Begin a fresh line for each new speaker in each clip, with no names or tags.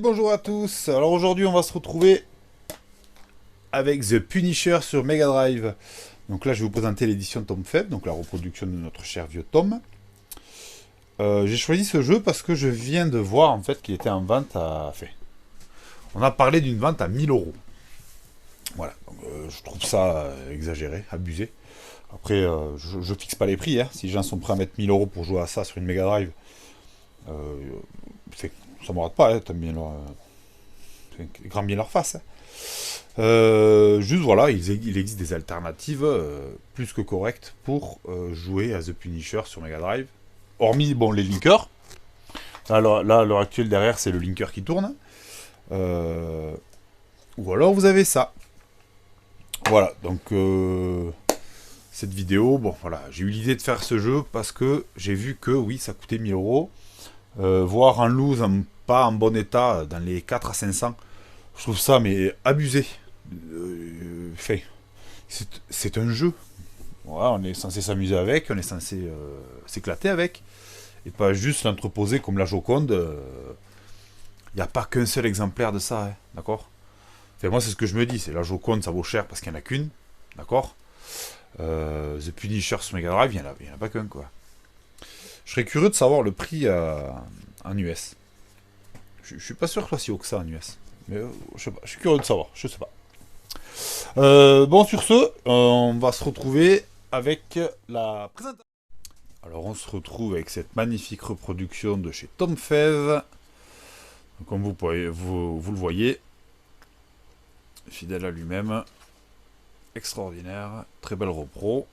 bonjour à tous. Alors aujourd'hui, on va se retrouver avec The Punisher sur Mega Drive. Donc là, je vais vous présenter l'édition Tom Faible, donc la reproduction de notre cher vieux Tom. J'ai choisi ce jeu parce que je viens de voir en fait qu'il était en vente à... Enfin, on a parlé d'une vente à 1000 euros. Voilà, donc, je trouve ça exagéré, abusé. Après, je fixe pas les prix, hein. Si les gens sont prêts à mettre 1000 euros pour jouer à ça sur une Mega Drive, ça me rate pas, hein. T'aimes bien leur... grand bien leur face. Hein. Juste voilà, il existe des alternatives plus que correctes pour jouer à The Punisher sur Mega Drive. Hormis, bon, les linkers. Là, à l'heure actuelle, derrière, c'est le linker qui tourne. Ou alors, vous avez ça. Voilà, donc... cette vidéo, bon, voilà, j'ai eu l'idée de faire ce jeu parce que j'ai vu que, oui, ça coûtait 1000 euros. Voire en loose, pas en bon état, dans les 4 à 500. Je trouve ça, mais abusé. C'est un jeu. Voilà, on est censé s'amuser avec, on est censé s'éclater avec. Et pas juste l'entreposer comme la Joconde. Il n'y a pas qu'un seul exemplaire de ça, hein, d'accord. Enfin, moi, c'est ce que je me dis. C'est la Joconde, ça vaut cher parce qu'il n'y en a qu'une. D'accord. The Punisher sur Mega Drive, il n'y en a pas qu'un, quoi. Je serais curieux de savoir le prix en US. Je suis pas sûr que ce soit si haut que ça en US. Mais je sais pas, je suis curieux de savoir, je sais pas. Bon, sur ce, on va se retrouver avec la présentation. Alors, on se retrouve avec cette magnifique reproduction de chez Tom Faible. Comme vous le voyez, fidèle à lui-même. Extraordinaire, très belle repro.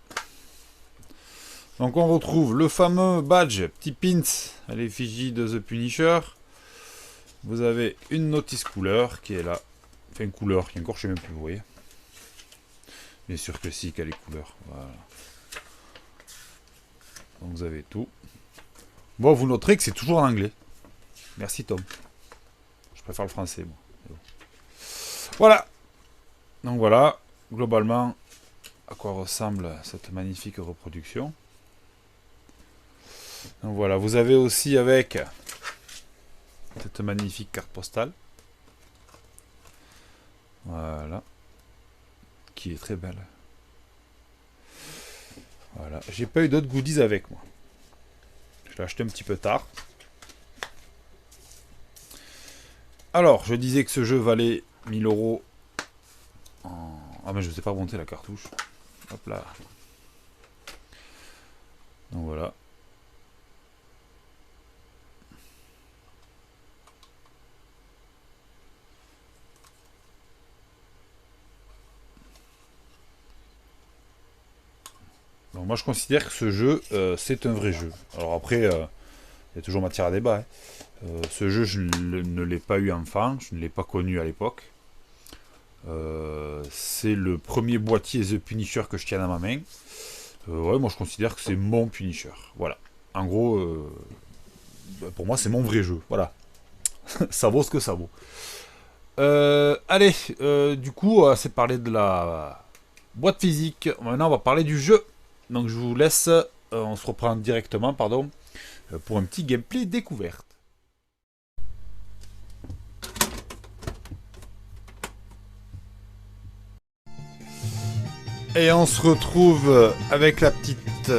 Donc on retrouve le fameux badge, petit pins à l'effigie de The Punisher. Vous avez une notice couleur qui est là. Enfin une couleur, qui est encore je sais même plus, vous voyez. Bien sûr que si, qu'elle est couleur. Voilà. Donc vous avez tout. Bon, vous noterez que c'est toujours en anglais. Merci Tom. Je préfère le français, moi. Bon. Voilà. Donc voilà. Globalement, à quoi ressemble cette magnifique reproduction. Donc voilà, vous avez aussi avec cette magnifique carte postale. Voilà. Qui est très belle. Voilà. J'ai pas eu d'autres goodies avec moi. Je l'ai acheté un petit peu tard. Alors, je disais que ce jeu valait 1000 euros en... Ah mais je ne sais pas monter la cartouche. Hop là. Donc voilà. Donc moi je considère que ce jeu c'est un vrai jeu. Alors après il y a toujours matière à débat. Hein. Ce jeu je ne l'ai pas eu enfant, je ne l'ai pas connu à l'époque. C'est le premier boîtier The Punisher que je tiens dans ma main. Ouais, moi je considère que c'est mon Punisher. Voilà. En gros, pour moi c'est mon vrai jeu. Voilà. Ça vaut ce que ça vaut. Allez, du coup, c'est parler de la boîte physique. Maintenant, on va parler du jeu. Donc je vous laisse, on se reprend directement, pardon, pour un petit gameplay découverte. Et on se retrouve avec la petite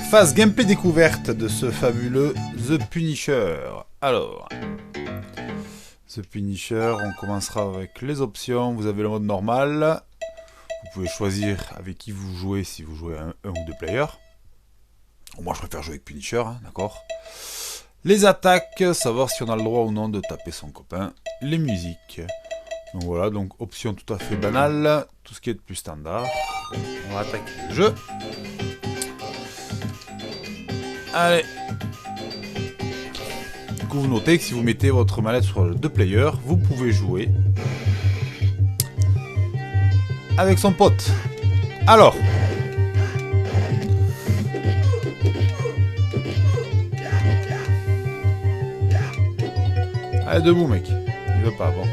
phase gameplay découverte de ce fabuleux The Punisher. Alors, The Punisher, on commencera avec les options. Vous avez le mode normal. Vous pouvez choisir avec qui vous jouez si vous jouez un ou deux players. Moi je préfère jouer avec Punisher, hein, d'accord. Les attaques, savoir si on a le droit ou non de taper son copain. Les musiques. Donc voilà, donc option tout à fait banale, tout ce qui est de plus standard. On va attaquer le jeu. Allez. Du coup, vous notez que si vous mettez votre manette sur le 2 player, vous pouvez jouer avec son pote. Alors. Allez, debout, mec. Il veut pas, bon.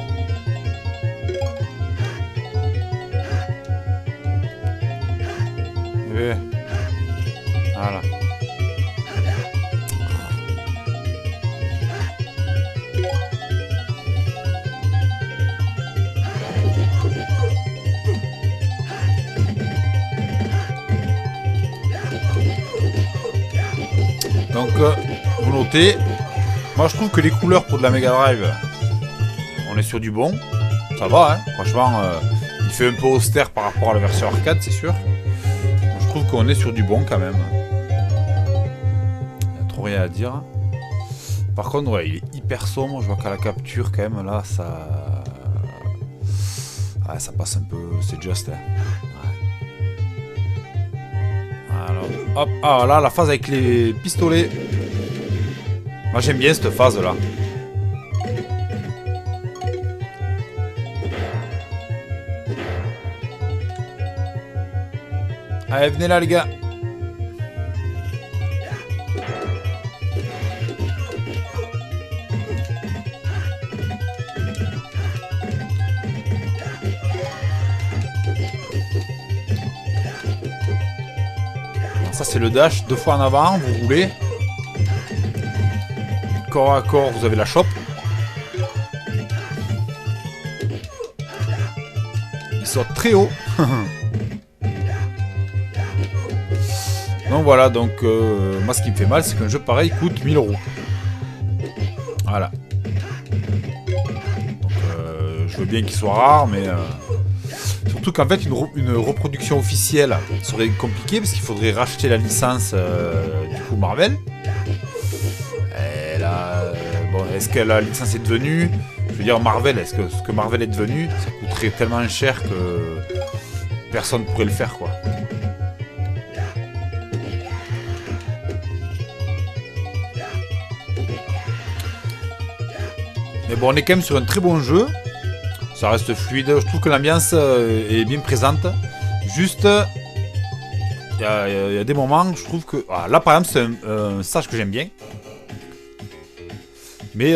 Voilà. Donc, vous notez. Moi, je trouve que les couleurs pour de la Mega Drive, on est sur du bon. Ça va, hein. Franchement, il fait un peu austère par rapport à la version arcade, c'est sûr. Je trouve qu'on est sur du bon quand même. Il n'y a trop rien à dire. Par contre, ouais, il est hyper sombre. Je vois qu'à la capture, quand même, là, ça... Ah, ça passe un peu... C'est juste, hein. Ouais. Alors, hop, ah là, la phase avec les pistolets. Moi, j'aime bien cette phase-là. Allez, venez là, les gars. Alors, ça, c'est le dash. 2 fois en avant, vous roulez. Corps à corps, vous avez la chope. Il saute très haut. Donc voilà, donc moi ce qui me fait mal, c'est qu'un jeu pareil coûte 1000 €. Voilà. Donc je veux bien qu'il soit rare, mais surtout qu'en fait une reproduction officielle serait compliquée parce qu'il faudrait racheter la licence du coup Marvel. Et là, bon, est-ce que la licence est devenue, je veux dire Marvel, est-ce que ce que Marvel est devenu, ça coûterait tellement cher que personne pourrait le faire quoi. Mais bon, on est quand même sur un très bon jeu. Ça reste fluide. Je trouve que l'ambiance est bien présente. Juste, il y a des moments, je trouve que... Ah, là, par exemple, c'est un stage que j'aime bien. Mais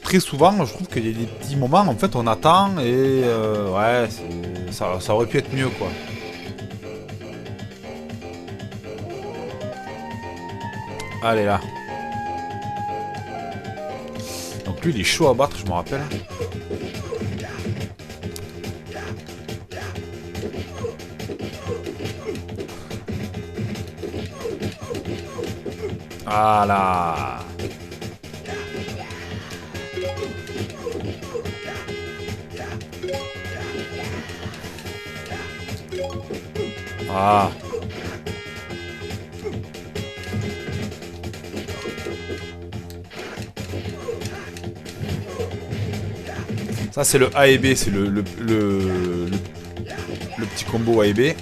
très souvent, je trouve qu'il y a des petits moments, en fait, on attend et... ouais, ça aurait pu être mieux, quoi. Allez, là. Donc lui il est chaud à battre, je me rappelle. Voilà. Ah. Ça c'est le A et B, c'est le petit combo A et B. Avec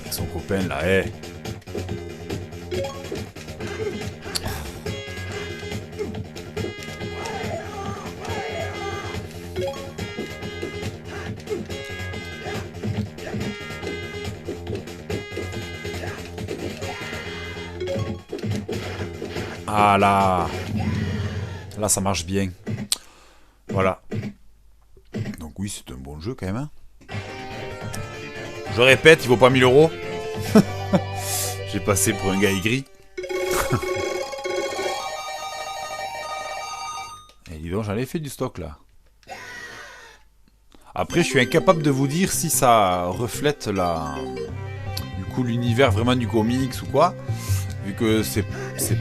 son copain là, hey. Ah là. Là ça marche bien. Voilà. Donc oui, c'est un bon jeu quand même. Hein. Je répète, il vaut pas 1000 €. J'ai passé pour un gars aigri. Et dis donc, j'en ai fait du stock là. Après, je suis incapable de vous dire si ça reflète du coup l'univers vraiment du comics ou quoi. Vu que c'est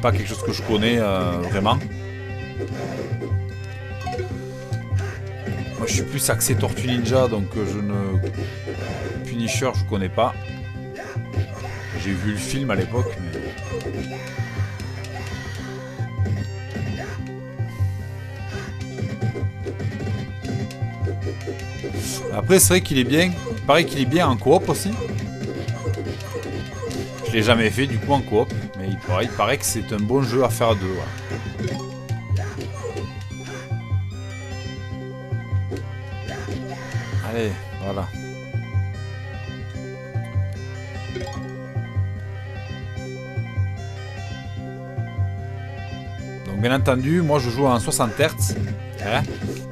pas quelque chose que je connais vraiment. Moi je suis plus axé Tortue Ninja donc je ne... Punisher je connais pas. J'ai vu le film à l'époque mais... Après c'est vrai qu'il est bien. Il paraît qu'il est bien en coop aussi. Je l'ai jamais fait du coup en coop. Mais il paraît que c'est un bon jeu à faire à deux. Ouais. Allez, voilà. Donc bien entendu, moi je joue en 60 Hz. Hein,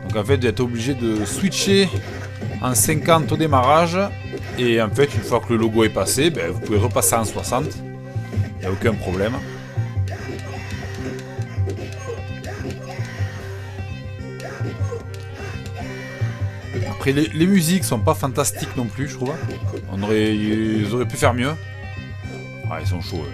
donc en fait, vous êtes obligé de switcher en 50 au démarrage. Et en fait, une fois que le logo est passé, ben, vous pouvez repasser en 60. Il n'y a aucun problème. Après, les musiques sont pas fantastiques non plus, je trouve. Ils auraient pu faire mieux. Ah, ils sont chauds.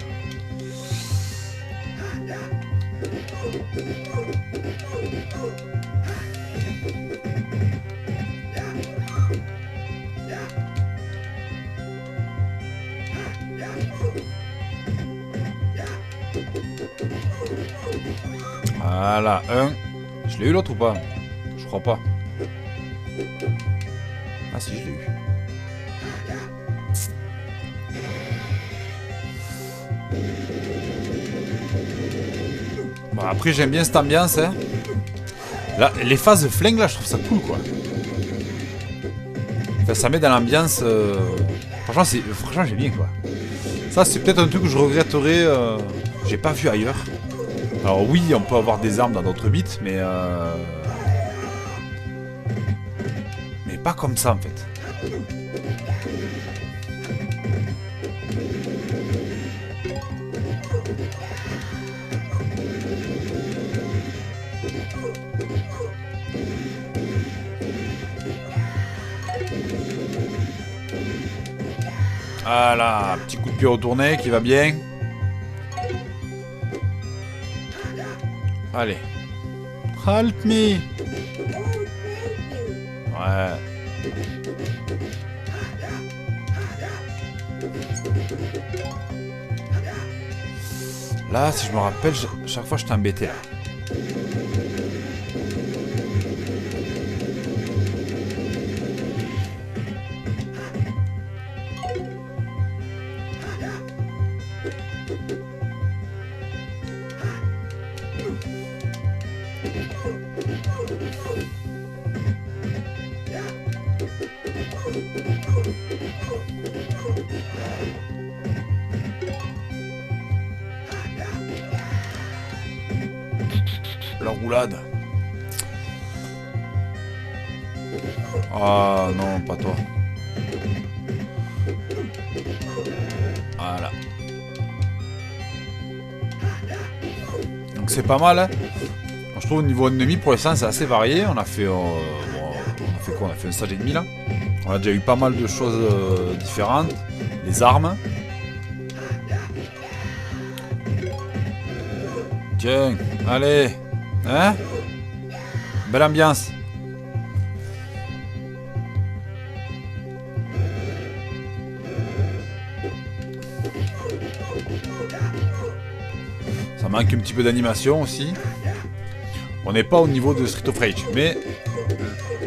Voilà, un. Je l'ai eu l'autre ou pas? Je crois pas. Ah si, je l'ai eu. Bon, après, j'aime bien cette ambiance. Hein. Là, les phases de flingue, là, je trouve ça cool, quoi. Enfin, ça met dans l'ambiance... Franchement, j'aime bien, quoi. Ça, c'est peut-être un truc que je regretterais... J'ai pas vu ailleurs. Alors oui, on peut avoir des armes dans d'autres bits, mais... Mais pas comme ça, en fait. Voilà, petit coup de pied retourné qui va bien. Allez. Help me. Ouais. Là, si je me rappelle, chaque fois je t'ai embêté là. La roulade. Ah non, pas toi. Voilà. Donc c'est pas mal. Hein. Je trouve au niveau ennemi pour l'instant c'est assez varié. On a fait, on a fait quoi? On a fait un stage et demi là. On a déjà eu pas mal de choses différentes. Les armes. Tiens, allez. Hein? Belle ambiance. Ça manque un petit peu d'animation aussi. On n'est pas au niveau de Street of Rage, mais...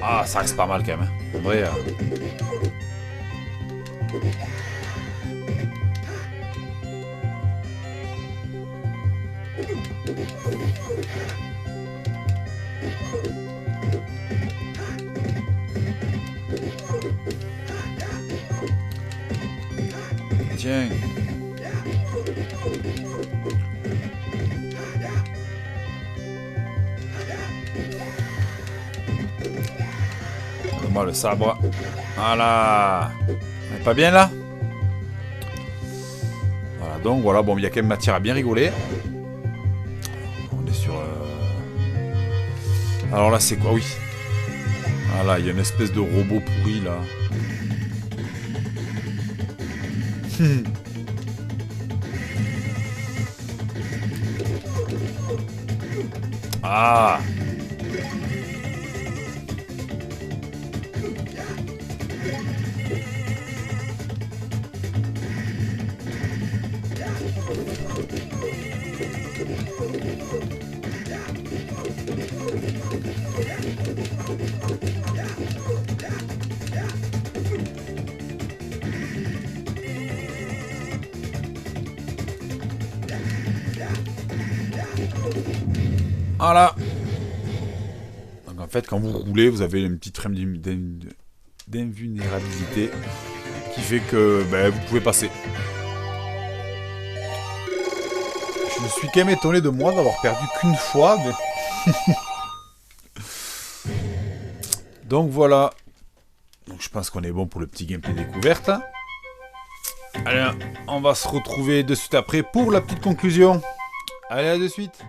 Ah, ça reste pas mal quand même. En vrai... Tiens. Donne-moi le sabre. Voilà. On est pas bien là? Voilà, donc voilà, bon, il y a quand même matière à bien rigoler. On est sur... Alors là, c'est quoi? Oui. Voilà, il y a une espèce de robot pourri là. Ah. Voilà. Donc en fait, quand vous roulez, vous avez une petite frame d'invulnérabilité qui fait que ben, vous pouvez passer. Je suis quand même étonné de moi d'avoir perdu qu'une fois. Mais... Donc voilà. Donc je pense qu'on est bon pour le petit gameplay découverte. Allez, on va se retrouver de suite après pour la petite conclusion. Allez, à de suite.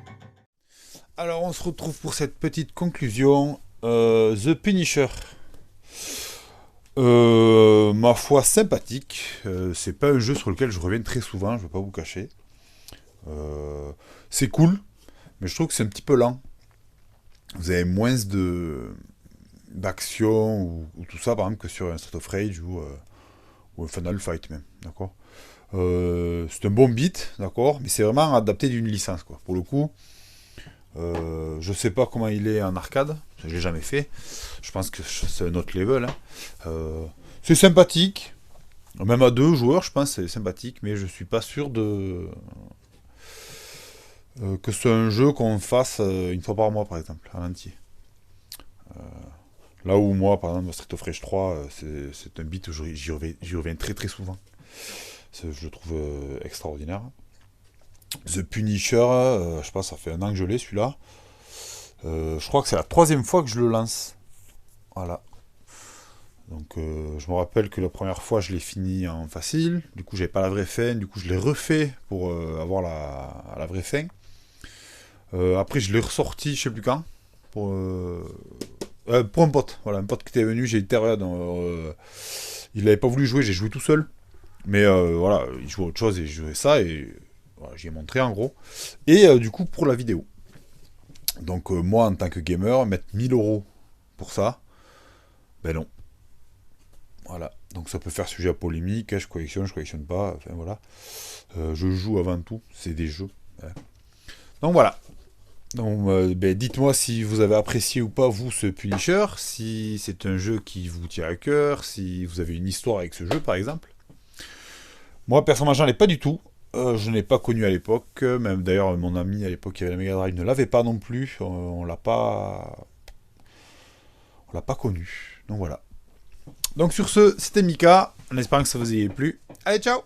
Alors on se retrouve pour cette petite conclusion. The Punisher. Ma foi sympathique. C'est pas un jeu sur lequel je reviens très souvent, je vais pas vous cacher. C'est cool, mais je trouve que c'est un petit peu lent. Vous avez moins d'action ou tout ça par exemple que sur un Street of Rage ou un Final Fight même, d'accord. C'est un bon beat, d'accord, mais c'est vraiment adapté d'une licence quoi. Pour le coup, Je sais pas comment il est en arcade, je l'ai jamais fait. Je pense que c'est un autre level, hein. C'est sympathique, même à 2 joueurs, je pense que c'est sympathique, mais je suis pas sûr de que c'est un jeu qu'on fasse une fois par mois, par exemple, en entier. Là où moi, par exemple, Street of Rage 3, c'est un beat où j'y reviens très très souvent. Je le trouve extraordinaire. The Punisher, je sais pas, ça fait 1 an que je l'ai celui-là. Je crois que c'est la 3e fois que je le lance. Voilà. Donc je me rappelle que la première fois je l'ai fini en facile. Du coup j'avais pas la vraie fin. Du coup je l'ai refait pour avoir la vraie fin. Après je l'ai ressorti, je sais plus quand. Pour un pote. Voilà, un pote qui était venu, j'ai été il n'avait pas voulu jouer, j'ai joué tout seul. Mais voilà, il jouait autre chose et je jouais ça et voilà, j'y ai montré en gros. Et du coup pour la vidéo. Donc moi en tant que gamer, mettre 1 000 € pour ça, ben non. Voilà. Donc ça peut faire sujet à polémique, hein, je collectionne pas, enfin voilà. Je joue avant tout, c'est des jeux. Ouais. Donc voilà. Donc ben, dites-moi si vous avez apprécié ou pas vous ce Punisher, si c'est un jeu qui vous tient à cœur, si vous avez une histoire avec ce jeu par exemple. Moi personnellement j'en ai pas du tout. Je n'ai pas connu à l'époque, même d'ailleurs mon ami à l'époque qui avait la Mega Drive ne l'avait pas non plus, on l'a pas connu. Donc voilà. Donc sur ce, c'était Mika, en espérant que ça vous ait plu. Allez, ciao!